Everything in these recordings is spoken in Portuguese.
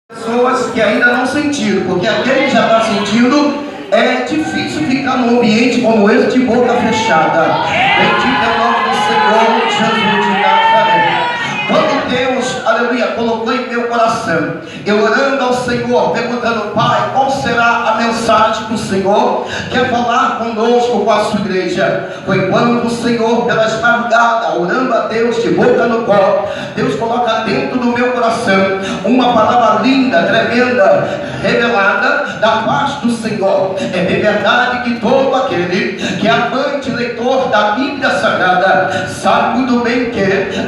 Pessoas que ainda não sentiram, porque aquele que já está sentindo, é difícil ficar num ambiente como esse de boca fechada. Bendito é o nome do Senhor Jesus de Nazaré. Quando Deus, aleluia, colocou em meu coração, eu orando ao Senhor, perguntando: Pai, qual será a mensagem que o Senhor quer falar conosco, com a sua igreja? Foi quando o Senhor, pelas madrugadas, orando a Deus de boca no pó, Deus coloca dentro do meu coração uma palavra linda, tremenda, revelada da parte do Senhor. É bem verdade que todo aquele que é amante, leitor da Bíblia Sagrada, sabe muito bem que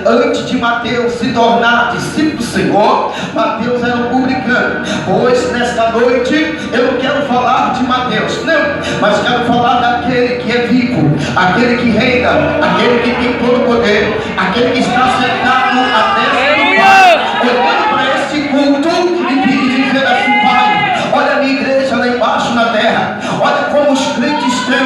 antes de Mateus se tornar discípulo do Senhor, Mateus era um publicano. Pois nesta noite eu não quero falar de Mateus, não, mas quero falar daquele que é vivo, aquele que reina, aquele que tem todo o poder, aquele que está sentado à destra do Pai, olhando para este culto e dizer assim: Pai, olha a minha igreja lá embaixo na terra, olha como os crentes estão,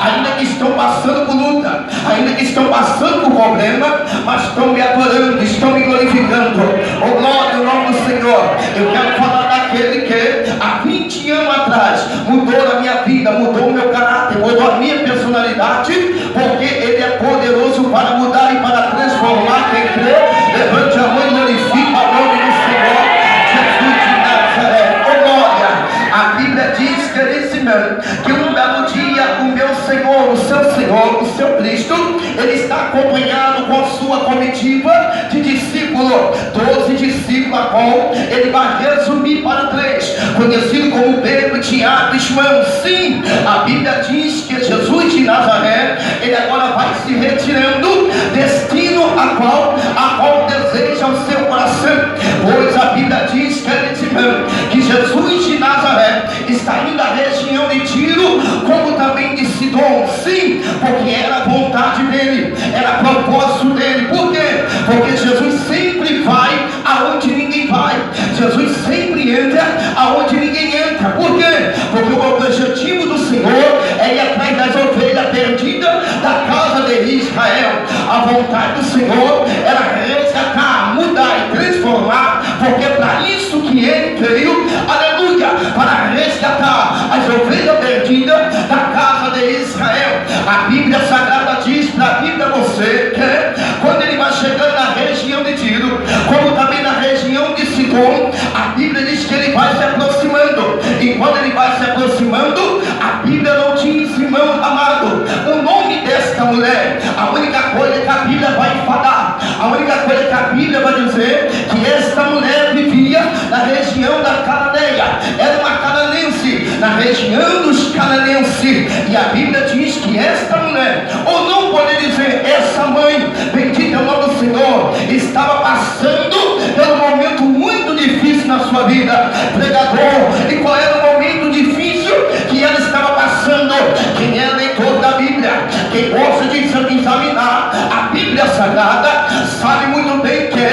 ainda que estão passando por luta, ainda que estão passando por problema, mas estão me adorando, estão me glorificando. Oh, glória ao nome do Senhor. Eu quero falar daquele que há 20 anos atrás mudou a minha vida, mudou o meu caráter, mudou a minha personalidade, porque Ele é poderoso para mudar e para transformar. Quem crê, levante a mão e glorifique o nome do Senhor Jesus de Nazaré. Oh, glória. A Bíblia diz, querido irmão, que um belo dia o meu Senhor, o seu Cristo, Ele está acompanhado com a sua comitiva de discípulos, 12 discípulos, a qual Ele vai resumir para 3, conhecido como Pedro, Tiago e João. Sim, a Bíblia diz que Jesus de Nazaré, Ele agora vai se retirando, destino a qual deseja o seu coração. Pois a Bíblia diz, querido irmão, que Jesus de Nazaré está indo à região de Tiro, como também de Sidom. Sim, porque era a vontade dele, era propósito dele. Por quê? Porque Jesus sempre vai aonde ninguém vai, Jesus sempre entra aonde ninguém entra. Por quê? Porque o objetivo do Senhor é ir atrás das ovelhas perdidas da casa de Israel. A vontade do Senhor era resgatar, mudar e transformar, porque para isso que Ele veio, aleluia, para resgatar as ovelhas perdidas da casa de Israel. A Bíblia Sagrada diz para mim e para você que quando Ele vai chegando na região de Tiro, como também na região de Sidom, a Bíblia diz que Ele vai se aproximando. E quando Ele vai se aproximando, a Bíblia não diz, irmão amado, o nome desta mulher. A única coisa que a Bíblia vai falar, a única coisa que a Bíblia vai dizer, que esta mulher vivia na região da Cananeia, era uma cananense, na região dos cananenses. E a Bíblia diz que esta mulher, ou não pode dizer essa mãe, bendito é o nome do Senhor, estava passando pelo momento muito difícil na sua vida. Pregador, e qual era o momento difícil que ela estava passando? Quem é leitor da Bíblia, quem gosta de examinar a Bíblia Sagrada, sabe muito bem que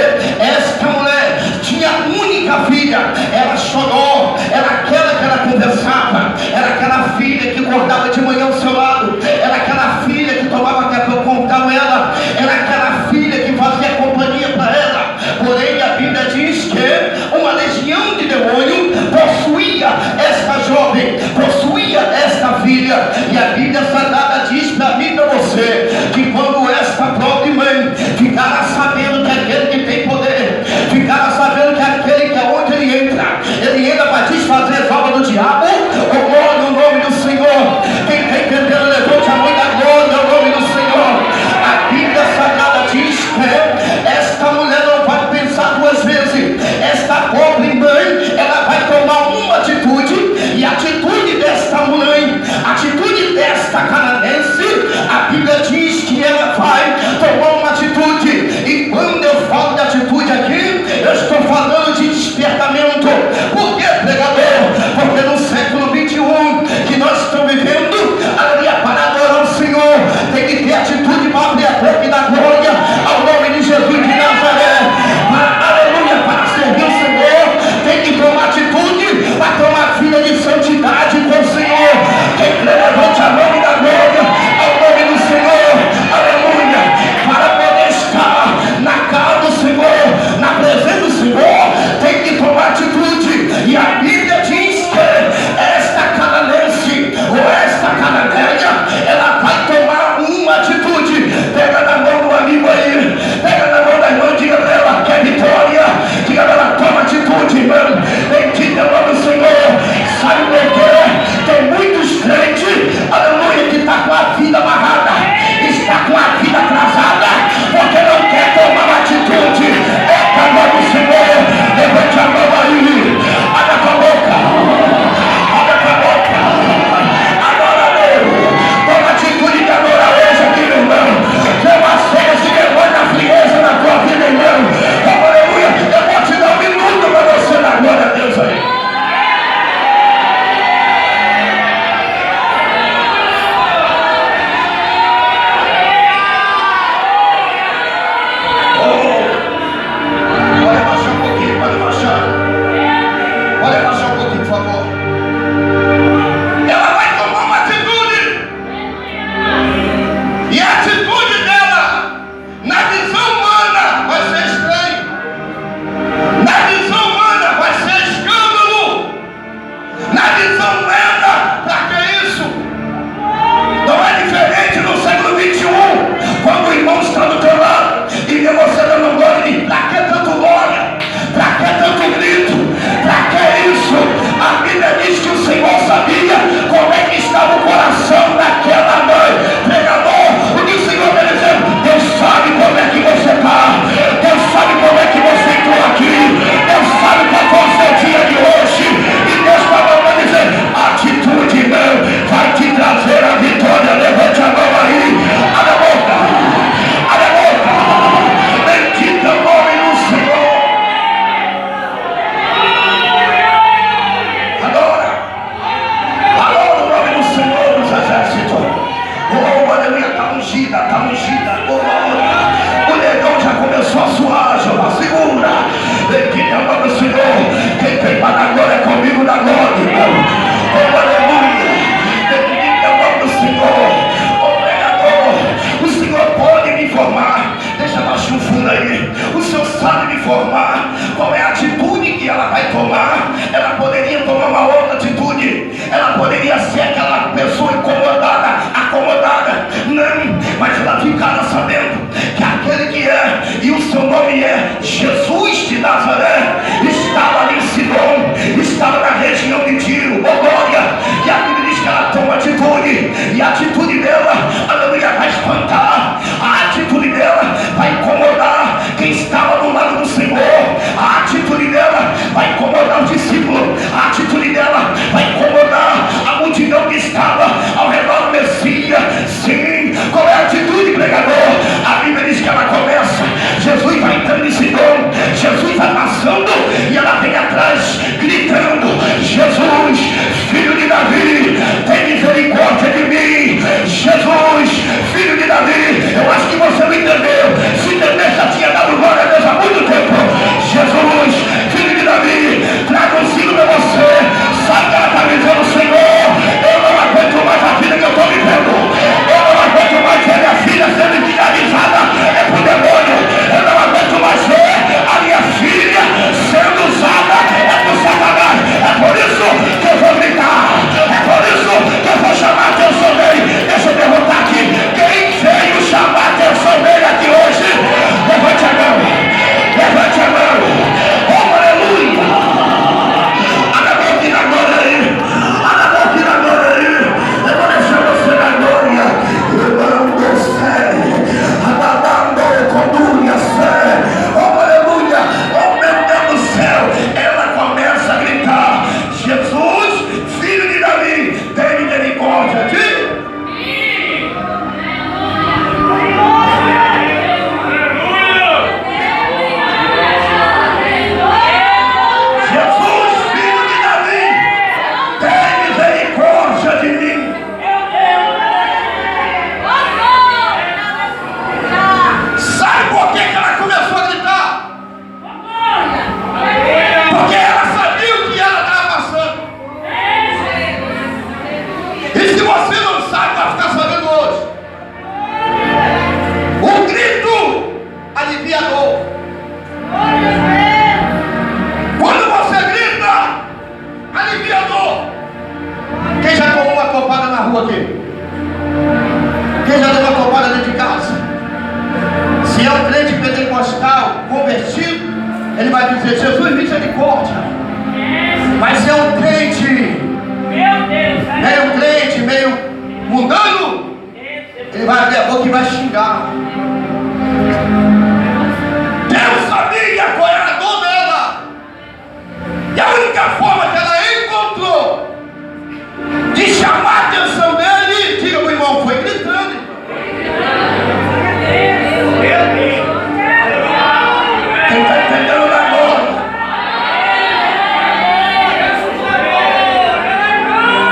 esta mulher tinha única filha, era Xodó, era aquela que ela conversava, era aquela filha que acordava de manhã ao seu lado, era aquela filha que tomava café com ela, era aquela filha que fazia companhia para ela. Porém, a Bíblia diz que uma legião de demônio possuía esta jovem, possuía esta filha. E a Bíblia Sagrada diz para mim e para você, que quando esta própria mãe ficara sabendo que aquele que tem poder, ficara sabendo que aquele que é onde ele entra para desfazer as obras do diabo, o glória no nome do Senhor. Quem está entendendo, levante a mão da glória ao nome do Senhor. A Bíblia Sagrada diz que esta mulher não vai pensar duas vezes. Esta pobre mãe, ela vai tomar uma atitude Jesus de Nazaré estava ali em Sidom, estava na região de Tiro, glória, e a Bíblia diz que ela toma atitude, e a atitude dela, aleluia, vai espantar, a atitude dela vai incomodar quem estava do lado do Senhor, a atitude dela vai incomodar os discípulos, a atitude dela vai incomodar a multidão que estava ao redor do Messias. Sim, qual é a atitude, pregador? A Bíblia diz que ela começa, Jesus vai entrando em Sidom, Jesus vai passando e ela vem atrás gritando: Jesus, filho de Davi, tem misericórdia de mim. Jesus, filho de Davi. Eu acho que você não entendeu. Se entender, já tinha dado glória a Deus há muito tempo. Jesus, filho de Davi, traga um sino para você. Sabe que ela está dizendo: Senhor, eu não aguento mais a vida que eu estou vivendo, eu não aguento mais ver minha filha sendo estigmatizada por demônio, eu não aguento mais ver a minha filha sendo usada por Satanás. É por isso que eu vou gritar, é por isso que eu vou chamar a atenção dele. Deixa eu perguntar aqui: quem veio chamar a atenção dele aqui hoje? Levante a mão, levante a mão. Oh, aleluia. Olha a mão aqui na glória aí, olha a mão aqui na glória aí. Eu vou deixar você na glória. Levando fé, adabando com fé. Oh, aleluia. Oh, meu Deus do céu. Ela começa a gritar: Jesus, filho de Davi, tem misericórdia de mim. Jesus, filho de Davi, tem misericórdia de mim. Sabe por que ela começou a gritar? Porque ela sabia o que ela estava passando. E se você não sabe, vai ficar sabendo hoje. O grito alivia a dor. Quando você grita, alivia a dor. Quem já tomou uma topada na rua aqui? Quem já deu uma topada dentro de casa? Se é um crente pentecostal convertido, ele vai dizer: Jesus, misericórdia. Mas se é um crente, meio crente, meio mundano, ele vai abrir a boca e vai xingar. Deus sabia qual era a dor dela, e a única forma que ela encontrou de chamar a atenção dele, diga meu irmão, foi gritando. Quem está entendendo da glória?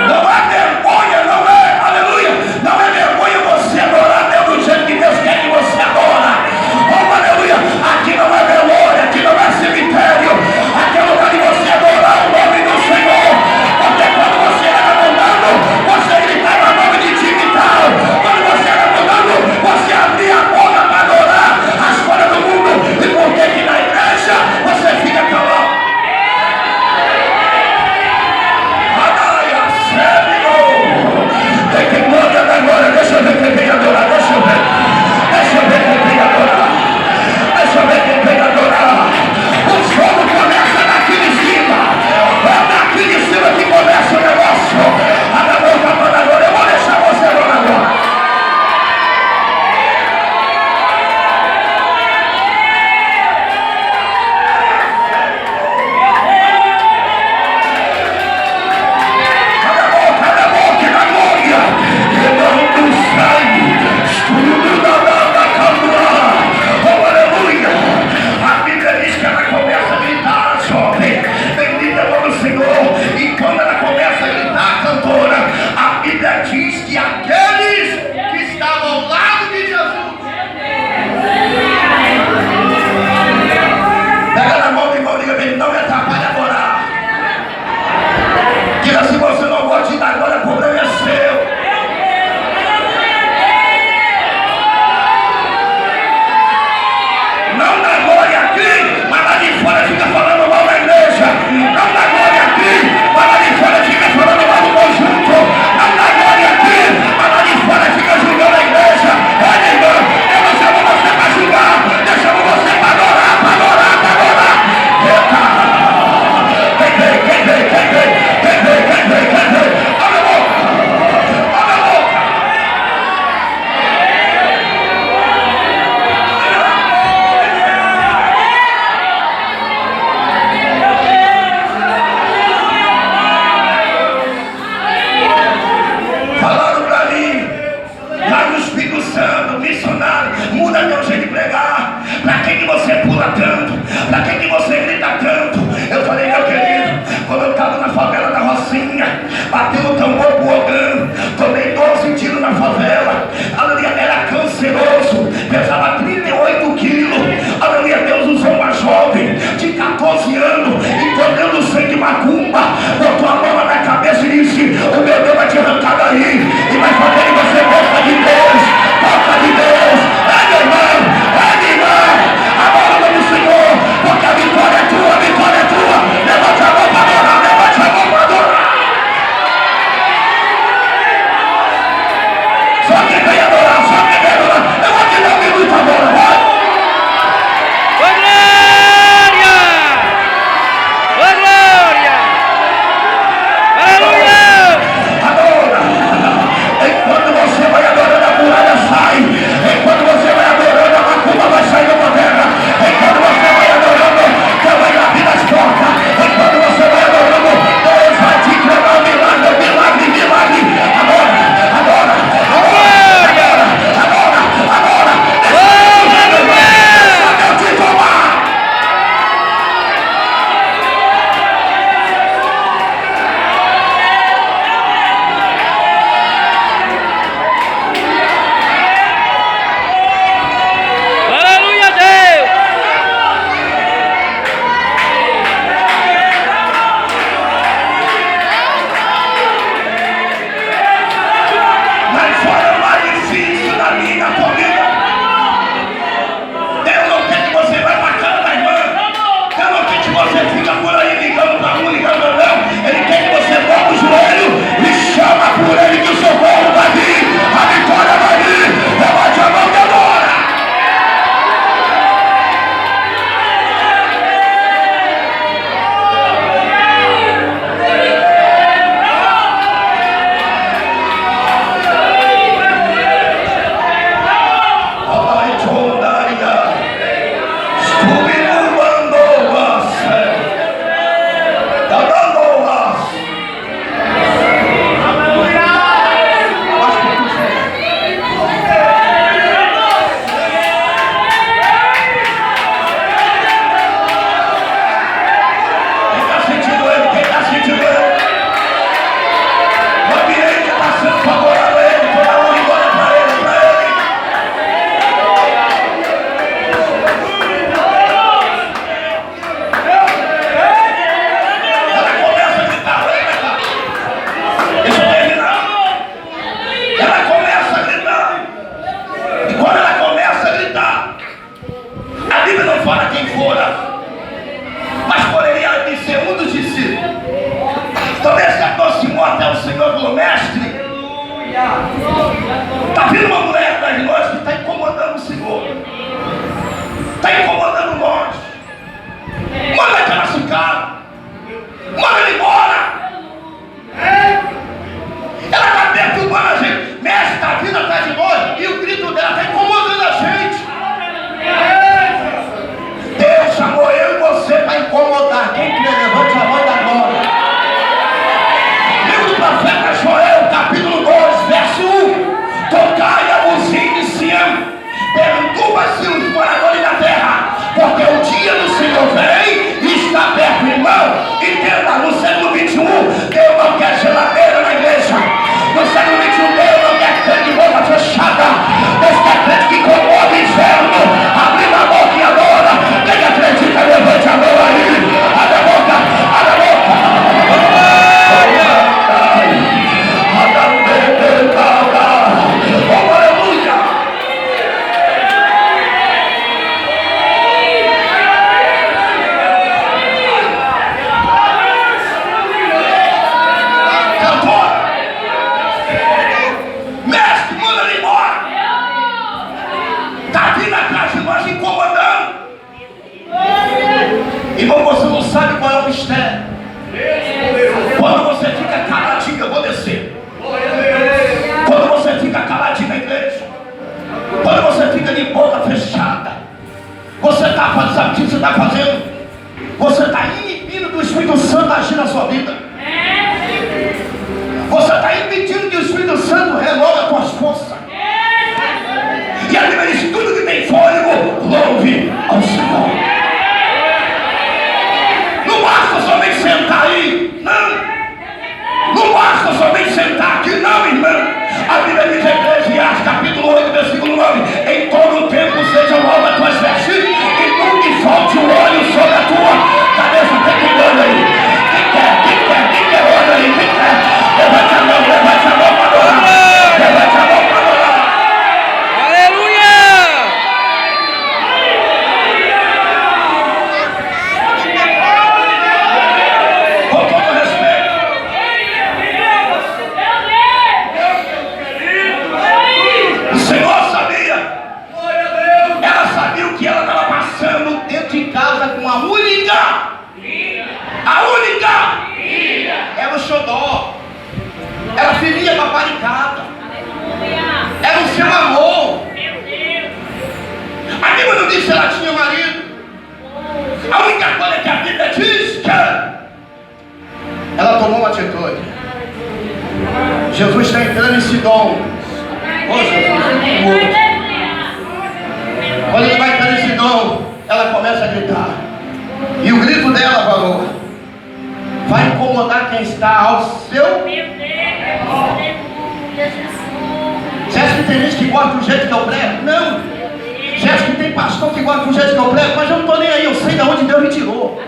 Não é vergonha, não é, aleluia, não é vergonha você adorar a Deus do jeito que Deus quer que você adora. Oh, aleluia, aqui não é velório, aqui não é cemitério, aqui é lugar de você adorar o nome do Senhor. Porque quando você era mundano, você gritava o nome de time e tal. Quando você era mundano, você abria a boca para adorar as coisas do mundo. E por que que na igreja você fica calado? Aleluia, Senhor. Tem que manda da glória. Deixa eu ver quem vem adorar. Deixa eu ver. Deixa eu ver quem vem adorar. Deixa eu ver quem vem adorar. O fogo começa daqui de cima. É daqui de cima que começa o negócio. Abre a boca para agora. Eu vou deixar você adorar agora. Abre a boca na glória. Levando sangue. Estudo da calma. Oh, aleluia. A Bíblia diz que ela começa a gritar, jovem. Bendita é o nome do Senhor. E quando ela começa a gritar, cantora, a Bíblia diz que aqueles que estavam ao lado de Jesus. Pega na mão do irmão e diga bem: não me atrapalhe a adorar. Diga: se você não gosta de dar glória, o problema é seu. Não dá glória aqui, mas lá de fora fica falando mal da igreja. Não dá glória aqui, Está vindo uma mulher atrás de nós que está incomodando o Senhor. Está incomodando nós. Manda que ela se cala. Manda ele embora. Ela está perturbando a gente. Mestre, está vindo atrás de nós. E o grito dela está incomodando a gente. Deus chamou eu e você para incomodar. Quem quer levante a mão da glória. Livro do profeta Joel, capítulo 2, verso 1. Tocai a buzina de Sião, perturba-se os moradores da terra, porque o dia do Senhor vem e está perto, irmão. Entenda, no século 21, Deus não quer geladeira na igreja. No século 21, Deus não quer crente de boca fechada. Deus quer crente que incomoda o inferno, abrindo a boca e adora. Quem acredita, levante a mão aí. Abre a boca, abre a boca. Irmão, você não sabe qual é o mistério. Quando você fica caladinho, eu vou descer. Quando você fica caladinho na igreja, quando você fica de boca fechada, você está fazendo, sabe o que você está fazendo? Você está inibindo do Espírito Santo agir na sua vida. Você está impedindo que o Espírito Santo renove as suas forças. E a Bíblia diz: tudo que tem fôlego, louve ao Senhor. Não basta somente sentar aí, não. Não basta somente sentar aqui, não, irmão. A Bíblia diz em Eclesiastes, capítulo 8, versículo 9: em todo o tempo sejam novas as tuas vestes, e nunca falte o óleo sobre a tua cabeça. Tem quem anda aí? Quem quer, olha aí, quem quer? Levante a mão para adorar. Levante a mão para adorar. Aleluia! Com todo respeito. O Senhor sabia. Ela sabia o que ela estava passando dentro de casa com a única. Era o xodó. Era a filhinha paparicada. Era o seu amor. A Bíblia não diz se ela tinha marido. A única coisa que a Bíblia diz que ela tomou uma atitude. Jesus está entrando em Sidom. Quando ele vai entrar em Sidom, ela começa a gritar. E o grito dela, valor, vai incomodar quem está ao seu. Você acha que tem gente que gosta do jeito que eu prego? Não. Você acha que tem pastor que gosta do jeito que eu prego? Mas eu não estou nem aí, eu sei de onde Deus me tirou.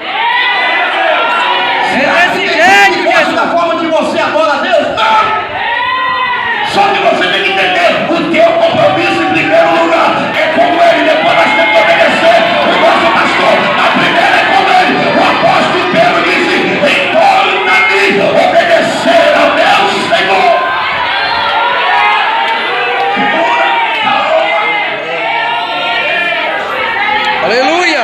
Você acha que tem gente que gosta da forma que você adora a Deus? Não. Só que você tem que entender, o teu compromisso em primeiro lugar é com Ele, depois nós temos que obedecer o nosso pastor. A primeira é com Ele. O apóstolo Pedro disse: em torno a mim, obedecer ao meu Senhor. Aleluia!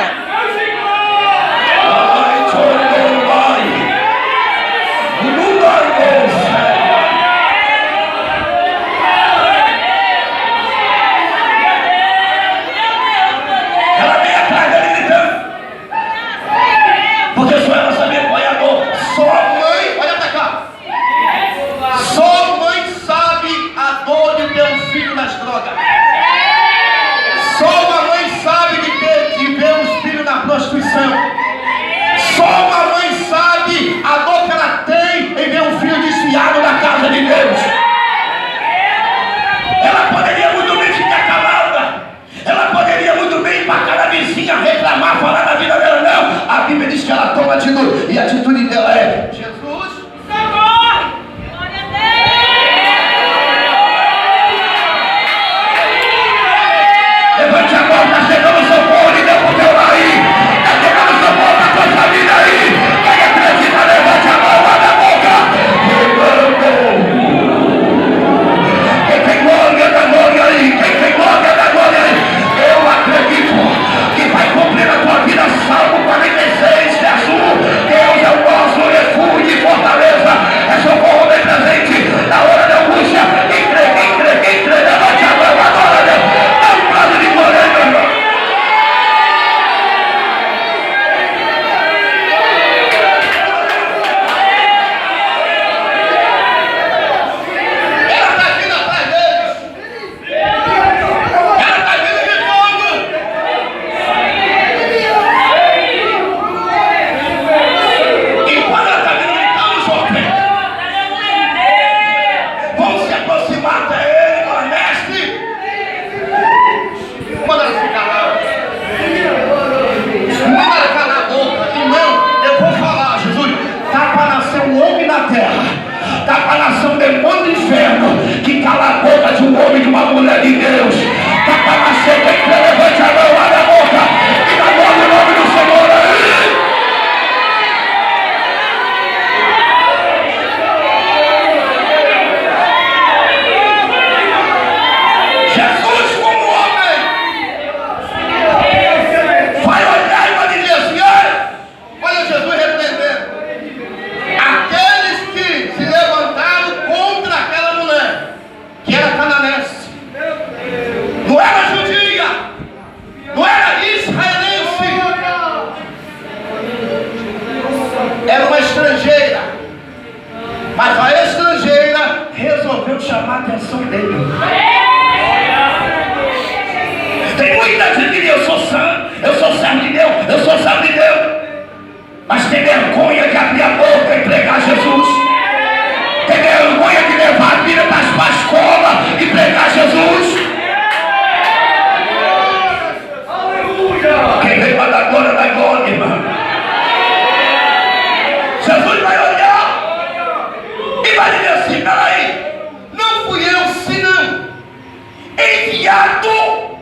enviado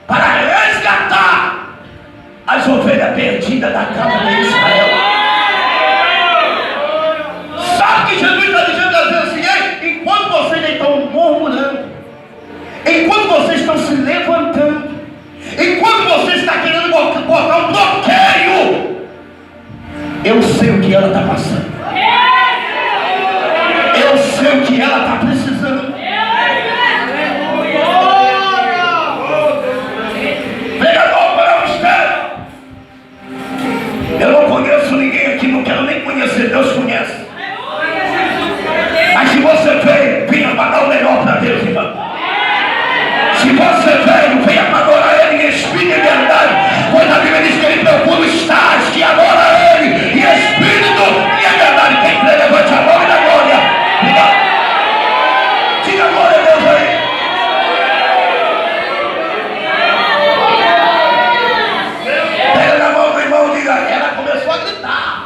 para resgatar as ovelhas perdidas da casa de Israel. Sabe que Jesus está dizendo assim: ei, enquanto vocês estão murmurando, enquanto vocês estão se levantando, enquanto você está querendo botar um bloqueio, eu sei o que ela está passando, eu sei o que ela está precisando. Pregador, para o mistério. Eu não conheço ninguém aqui, não quero nem conhecer, Deus conhece. Mas se você veio, venha para dar o melhor para Deus, irmão. Se você veio, venha para adorar Ele em espírito e verdade. Pois a Bíblia diz que Ele procura os tais que adora Ele em espírito e em verdade. Quem crê, levante a mão e dá glória. Diga glória a Deus aí. Pega na mão do irmão e diga: ela começou a gritar.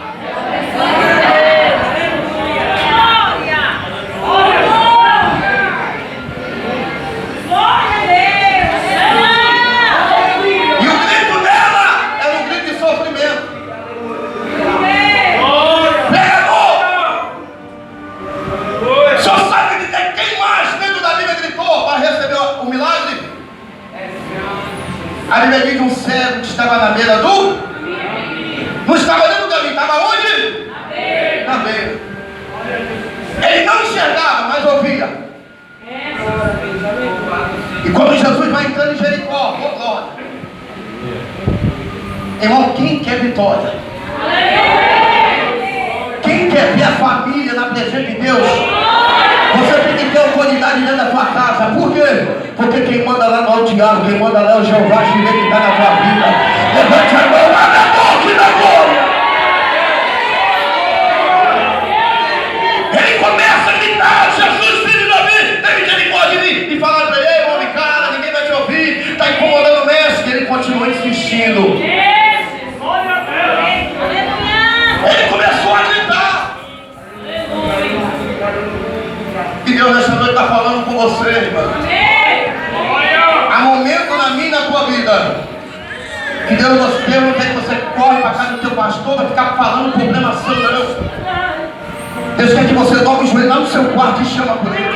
A Bíblia diz que um cego que estava na beira do... Não estava dentro do caminho, estava onde? Na beira. Ele não enxergava, mas ouvia. E quando Jesus vai entrando em Jericó, oh glória. Irmão, quem quer vitória? Quem quer ver a família na presença de Deus? Você tem que ter autoridade dentro da tua casa. Por quê? Porque quem manda lá não é o diabo, quem manda lá é o Jeová que está na tua vida. Levante a mão lá na boca e na glória. Ele começa a gritar: Jesus, filho de Davi, tem misericórdia de mim. E fala para ele: homem, cara, ninguém vai te ouvir, está incomodando o mestre. Ele continua insistindo. Ele começou a gritar. E Deus nessa noite está falando com você, irmão. Há momento na minha e na tua vida que Deus não quer que você corre para casa do teu pastor para ficar falando problema seu, não. Deus quer que você dobre o joelho lá no seu quarto e chama por ele.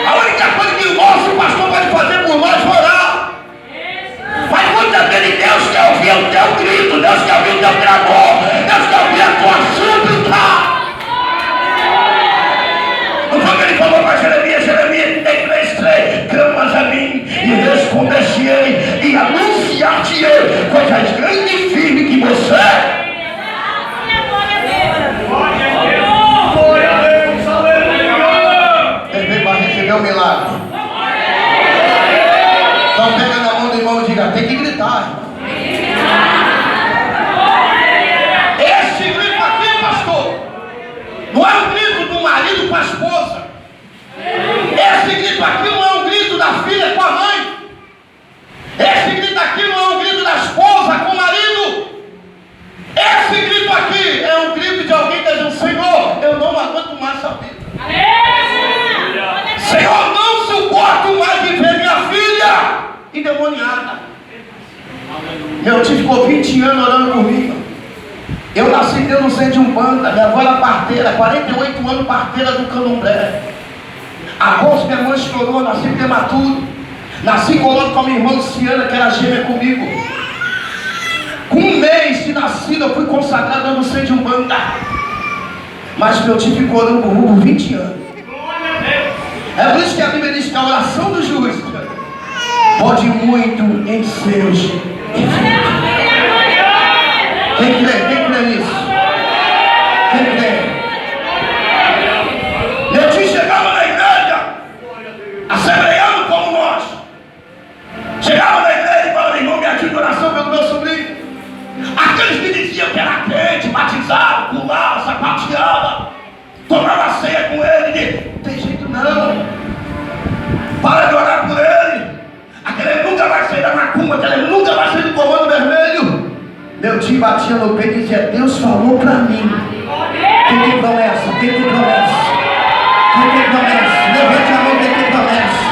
A única coisa que o nosso pastor pode fazer por nós é orar. Mas muitas vezes Deus quer ouvir o teu grito, Deus quer ouvir o teu clamor, Deus quer ouvir a tua súplica. Não foi que ele falou para Jeremias: Jeremias, tem 3:3, clamas a mim e responder-te-ei e anunciar-te-ei coisas grandes e firmes que você é. Ele veio para receber o milagre. Então pega na mão do irmão e diga: tem que gritar, irmão. Esse grito aqui, pastor, não é um grito do marido com a esposa. Esse grito aqui não é um grito da filha com a mãe. Esse grito aqui não é um grito da esposa com o marido. Esse grito aqui é um grito de alguém que diz: Senhor, eu não aguento mais essa vida. Senhor, não suporto mais viver minha filha endemoniada. Meu tio ficou 20 anos orando por mim. Eu nasci dentro do centro de Umbanda. Minha avó era parteira, 48 anos parteira do Candomblé. Após minha mãe estourou, eu nasci prematuro. Nasci colado com a minha irmã Luciana, que era gêmea comigo. Com um mês de nascido, eu fui consagrado no centro de Umbanda. Mas meu tio ficou orando por 20 anos. É por isso que a Bíblia diz que a oração do justo pode muito em seus efeitos. Quem crê? Quem crê nisso? Quem crê? Meu tio chegava na igreja, assembleando como nós. Chegava na igreja e falava: irmão, me ajuda oração pelo meu sobrinho. Aqueles que diziam que era crente, batizado, pulava, sapateava, tomava ceia com ele. Não tem jeito não. Para de orar por ele. Aquele nunca vai sair da macumba, aquele nunca vai sair do comando vermelho. Meu tio batia no peito e dizia: Deus falou para mim. Quem tem promessa? Quem tem promessa? Quem tem promessa? Levante a mão, quem tem promessa.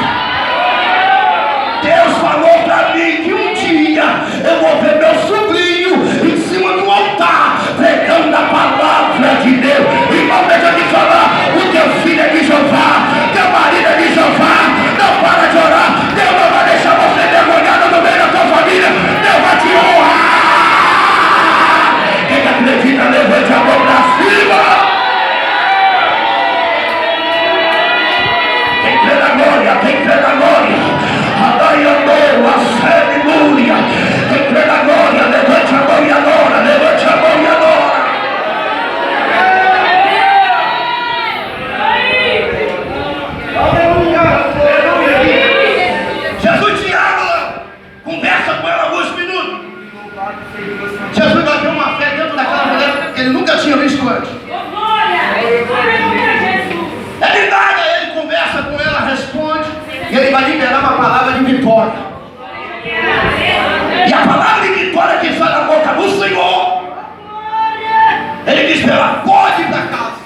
diz para ela: pode ir para casa.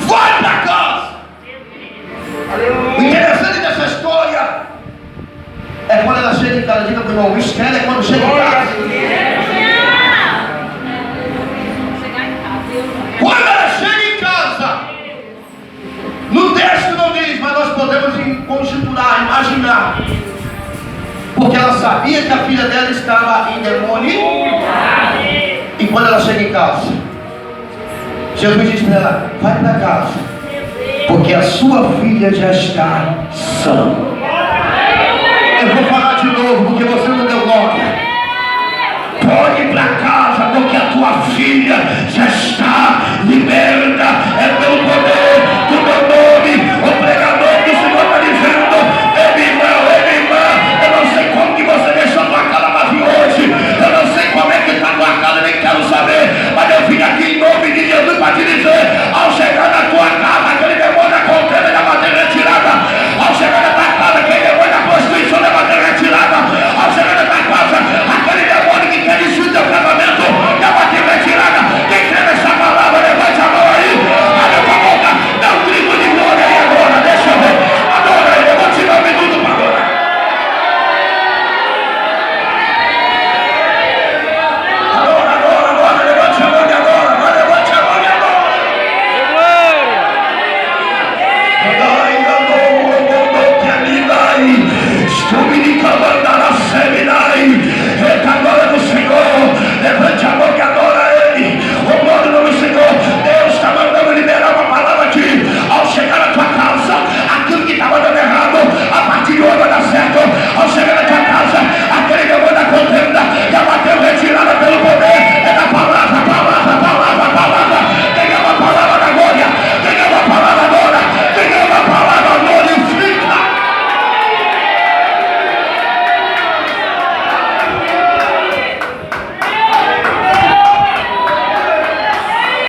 Vai para casa. O interessante dessa história é quando ela chega em casa. Diga para o irmão: o mistério é quando chega em casa. Quando ela chega em casa, no texto não diz, mas nós podemos conjecturar, imaginar, porque ela sabia que a filha dela estava endemoniada. E quando ela chega em casa, Jesus diz para ela: vai para casa, porque a sua filha já está sã. Eu vou falar de novo, porque você não deu glória. Pode ir para casa, porque a tua filha já está liberta. É